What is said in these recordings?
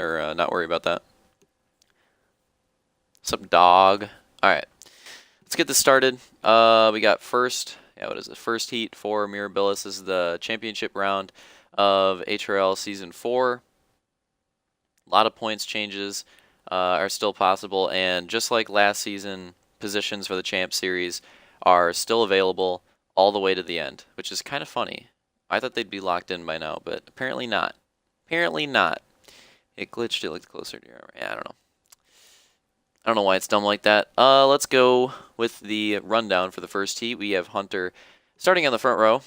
or not worry about that. What's up, dog? All right, let's get this started. We got first, what is it? First heat for Mirabilis. This is the championship round of HRL Season 4. A lot of points changes are still possible, and just like last season, positions for the Champ Series are still available all the way to the end, which is kind of funny. I thought they'd be locked in by now, but apparently not. Apparently not. It glitched, it looked closer to your armor. Yeah, I don't know. I don't know why it's dumb like that. Let's go with the rundown for the first heat. We have Hunter starting on the front row.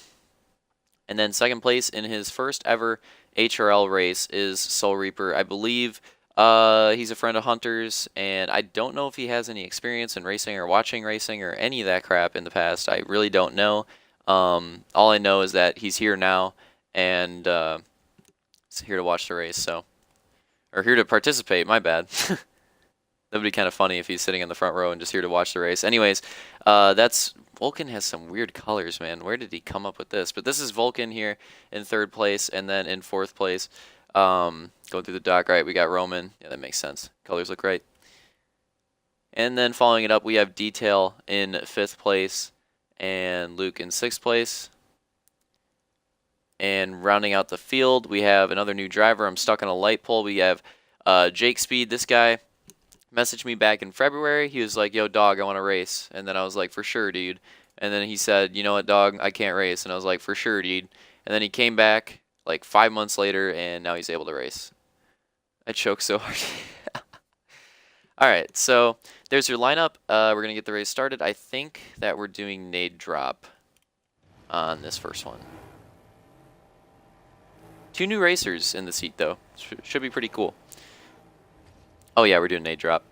And then second place in his first ever HRL race is Soul Reaper. I believe he's a friend of Hunter's, and I don't know if he has any experience in racing or watching racing or any of that crap in the past. I really don't know. All I know is that he's here now, and he's here to watch the race, or here to participate, my bad. That would be kind of funny if he's sitting in the front row and just here to watch the race. Anyways, Vulcan has some weird colors, man. Where did he come up with this? But this is Vulcan here in third place, and then in fourth place, going through the dock, right, we got Roman. Yeah, that makes sense. Colors look right. And then following it up, we have Detail in fifth place, and Luke in sixth place. And rounding out the field, we have another new driver. I'm stuck on a light pole. We have Jake Speed. This guy messaged me back in February. He was like, yo, dog, I want to race. And then I was like, for sure, dude. And then he said, you know what, dog, I can't race. And I was like, for sure, dude. And then he came back like 5 months later, and now he's able to race. I choked so hard. All right, so there's your lineup. We're going to get the race started. I think that we're doing nade drop on this first one. 2 new racers in the seat, though. Should be pretty cool. Oh yeah, we're doing nade drop.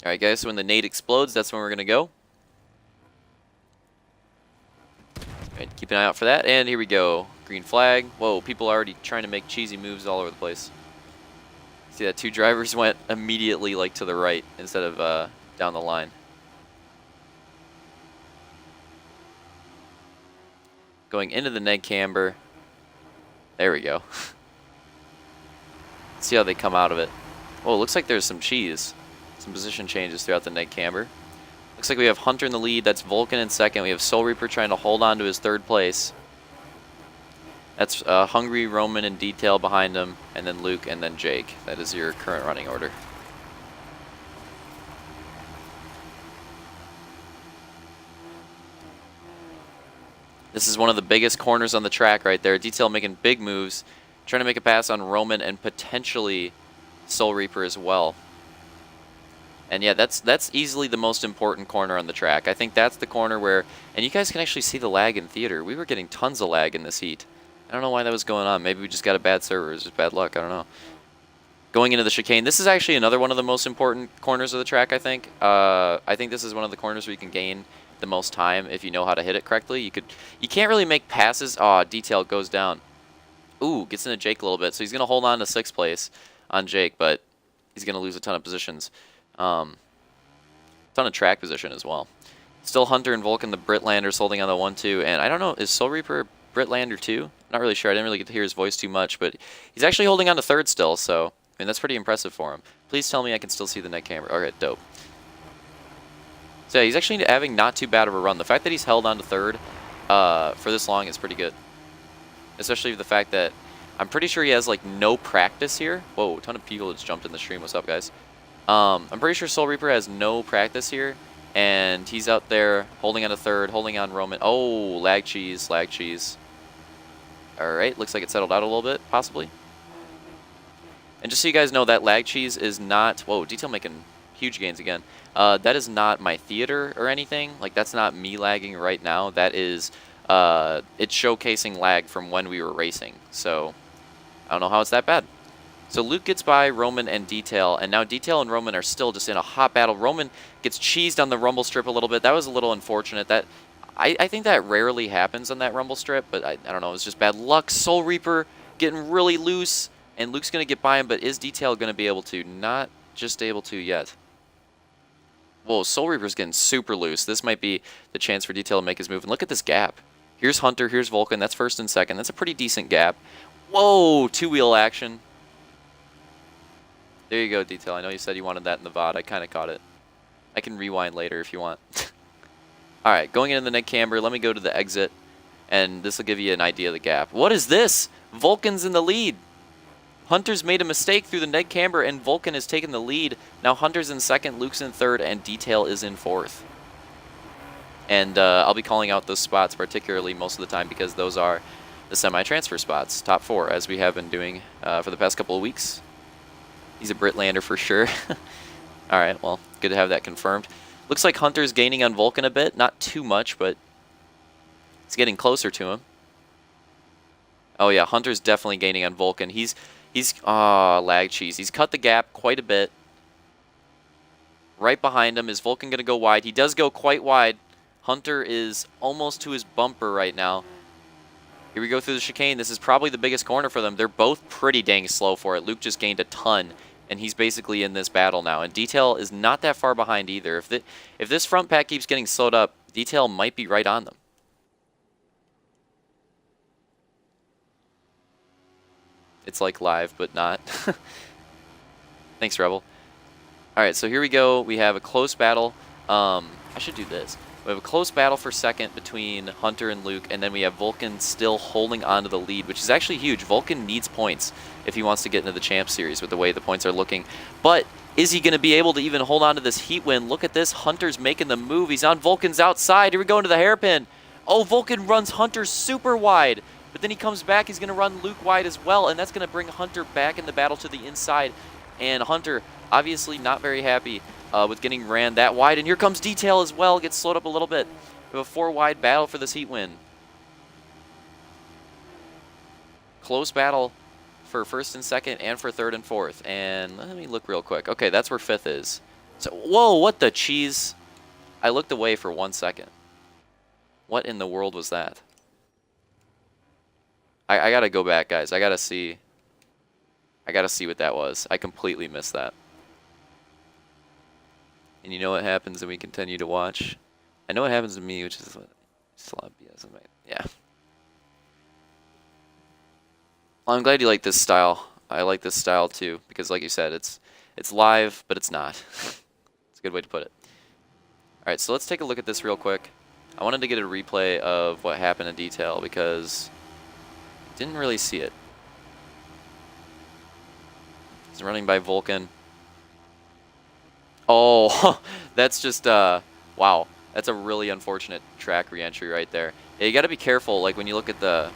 Alright guys, so when the nade explodes, that's when we're going to go. Alright, keep an eye out for that, and here we go. Green flag. Whoa, people are already trying to make cheesy moves all over the place. See that 2 drivers went immediately like to the right instead of down the line. Going into the neg camber. There we go. See how they come out of it. Oh, it looks like there's some cheese. Some position changes throughout the neg camber. Looks like we have Hunter in the lead. That's Vulcan in second. We have Soul Reaper trying to hold on to his third place. That's Hungry, Roman, and Detail behind him. And then Luke, and then Jake. That is your current running order. This is one of the biggest corners on the track right there. Detail making big moves. Trying to make a pass on Roman and potentially Soul Reaper as well. And yeah, that's easily the most important corner on the track. I think that's the corner where, and you guys can actually see the lag in theater. We were getting tons of lag in this heat. I don't know why that was going on. Maybe we just got a bad server. It was just bad luck. I don't know. Going into the chicane, this is actually another one of the most important corners of the track, I think. I think this is one of the corners where you can gain the most time if you know how to hit it correctly. You can't really make passes. Oh, Detail goes down. Ooh, gets into Jake a little bit. So he's going to hold on to 6th place on Jake, but he's going to lose a ton of positions. Ton of track position as well. Still Hunter and Vulcan, the Britlanders, holding on the 1-2. And I don't know, is Soul Reaper Britlander too? Not really sure. I didn't really get to hear his voice too much, but he's actually holding on to 3rd still, so I mean, that's pretty impressive for him. Please tell me I can still see the neck camera. All right, dope. So yeah, he's actually having not too bad of a run. The fact that he's held on to 3rd for this long is pretty good. Especially the fact that I'm pretty sure he has like no practice here. Whoa, a ton of people just jumped in the stream. What's up, guys? I'm pretty sure Soul Reaper has no practice here, and he's out there holding on to 3rd, holding on Roman. Oh, lag cheese, lag cheese. All right, looks like it settled out a little bit, possibly. And just so you guys know, that lag cheese is not, whoa, Detail making huge gains again. That is not my theater or anything. Like, that's not me lagging right now. That is, it's showcasing lag from when we were racing. So, I don't know how it's that bad. So Luke gets by Roman and Detail, and now Detail and Roman are still just in a hot battle. Roman gets cheesed on the rumble strip a little bit. That was a little unfortunate. That I think that rarely happens on that rumble strip, but I don't know. It was just bad luck. Soul Reaper getting really loose, and Luke's going to get by him, but is Detail going to be able to? Not just able to yet. Whoa, Soul Reaper's getting super loose. This might be the chance for Detail to make his move. And look at this gap. Here's Hunter, here's Vulcan. That's 1st and 2nd. That's a pretty decent gap. Whoa, 2-wheel action. There you go, Detail. I know you said you wanted that in the VOD. I kind of caught it. I can rewind later if you want. All right, going into the neck camber, let me go to the exit, and this will give you an idea of the gap. What is this? Vulcan's in the lead. Hunter's made a mistake through the neck camber, and Vulcan has taken the lead. Now Hunter's in second, Luke's in third, and Detail is in fourth. And I'll be calling out those spots particularly most of the time because those are the semi-transfer spots, top 4, as we have been doing for the past couple of weeks. He's a Britlander for sure. All right, well, good to have that confirmed. Looks like Hunter's gaining on Vulcan a bit. Not too much, but it's getting closer to him. Oh, yeah, Hunter's definitely gaining on Vulcan. He's lag cheese. He's cut the gap quite a bit. Right behind him. Is Vulcan going to go wide? He does go quite wide. Hunter is almost to his bumper right now. Here we go through the chicane. This is probably the biggest corner for them. They're both pretty dang slow for it. Luke just gained a ton, and he's basically in this battle now. And Detail is not that far behind either. If this front pack keeps getting slowed up, Detail might be right on them. It's like live, but not. Thanks, Rebel. All right, so here we go. We have a close battle. I should do this. We have a close battle for second between Hunter and Luke, and then we have Vulcan still holding on to the lead, which is actually huge. Vulcan needs points if he wants to get into the Champ Series with the way the points are looking. But is he going to be able to even hold on to this heat win? Look at this. Hunter's making the move. He's on Vulcan's outside. Here we go into the hairpin. Oh, Vulcan runs Hunter super wide. But then he comes back. He's going to run Luke wide as well, and that's going to bring Hunter back in the battle to the inside. And Hunter obviously not very happy with getting ran that wide. And here comes Detail as well. Gets slowed up a little bit. We have a 4-wide battle for this heat win. Close battle for first and second and for third and fourth. And let me look real quick. Okay, that's where fifth is. So, whoa, what the cheese? I looked away for 1 second. What in the world was that? I gotta go back, guys. I gotta see what that was. I completely missed that. And you know what happens when we continue to watch? I know what happens to me, which is what slop BS. Yeah. Well, I'm glad you like this style. I like this style too, because like you said, it's live, but it's not. It's a good way to put it. All right, so let's take a look at this real quick. I wanted to get a replay of what happened in detail because I didn't really see it. He's running by Vulcan. Oh, that's just, wow. That's a really unfortunate track re-entry right there. Yeah, you got to be careful, like when you look at the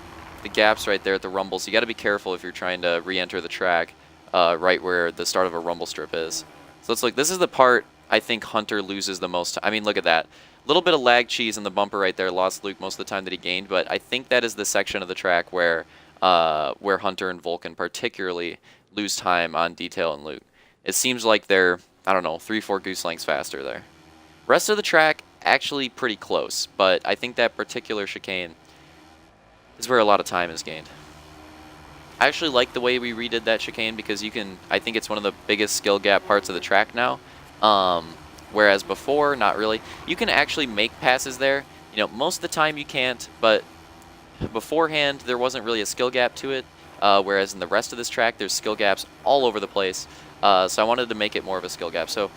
gaps right there at the rumbles, you got to be careful if you're trying to re-enter the track right where the start of a rumble strip is. So it's like, this is the part I think Hunter loses the most. I mean, look at that. A little bit of lag cheese in the bumper right there, lost Luke most of the time that he gained, but I think that is the section of the track where Hunter and Vulcan particularly lose time on Detail and Luke. It seems like they're, I don't know, 3-4 goose lengths faster there. Rest of the track, actually pretty close, but I think that particular chicane is where a lot of time is gained. I actually like the way we redid that chicane because you can, I think it's one of the biggest skill gap parts of the track now. Whereas before, not really. You can actually make passes there. You know, most of the time you can't, but beforehand there wasn't really a skill gap to it. Whereas in the rest of this track, there's skill gaps all over the place. So I wanted to make it more of a skill gap. So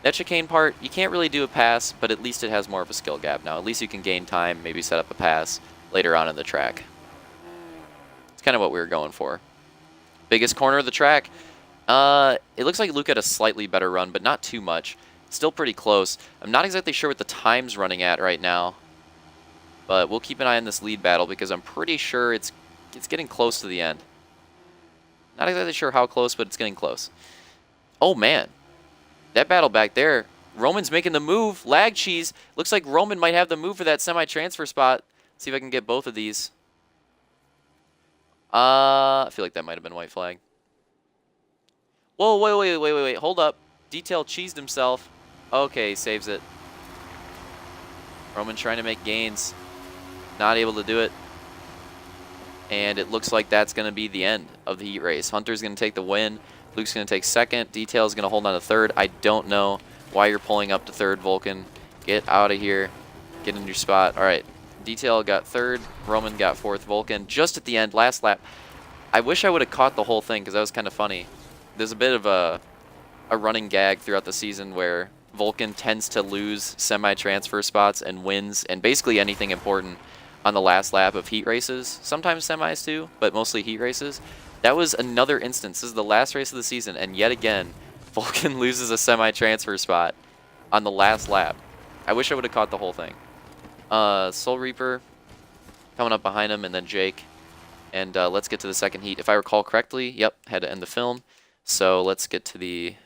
that chicane part, you can't really do a pass, but at least it has more of a skill gap now. At least you can gain time, maybe set up a pass later on in the track. It's kind of what we were going for. Biggest corner of the track. It looks like Luke had a slightly better run, but not too much. Still pretty close. I'm not exactly sure what the time's running at right now, but we'll keep an eye on this lead battle because I'm pretty sure it's getting close to the end. Not exactly sure how close, but it's getting close. Oh, man. That battle back there. Roman's making the move. Lag cheese. Looks like Roman might have the move for that semi-transfer spot. See if I can get both of these. I feel like that might have been white flag. Whoa, wait. Hold up. Detail cheesed himself. Okay, he saves it. Roman trying to make gains. Not able to do it. And it looks like that's going to be the end of the heat race. Hunter's going to take the win. Luke's going to take second. Detail's going to hold on to third. I don't know why you're pulling up to third, Vulcan. Get out of here. Get in your spot. All right. Detail got third. Roman got fourth. Vulcan just at the end, last lap. I wish I would have caught the whole thing because that was kind of funny. There's a bit of a a running gag throughout the season where Vulcan tends to lose semi-transfer spots and wins and basically anything important on the last lap of heat races. Sometimes semis too, but mostly heat races. That was another instance. This is the last race of the season, and yet again, Vulcan loses a semi-transfer spot on the last lap. I wish I would have caught the whole thing. Soul Reaper coming up behind him, and then Jake. And let's get to the second heat. If I recall correctly, yep, had to end the film. So let's get to the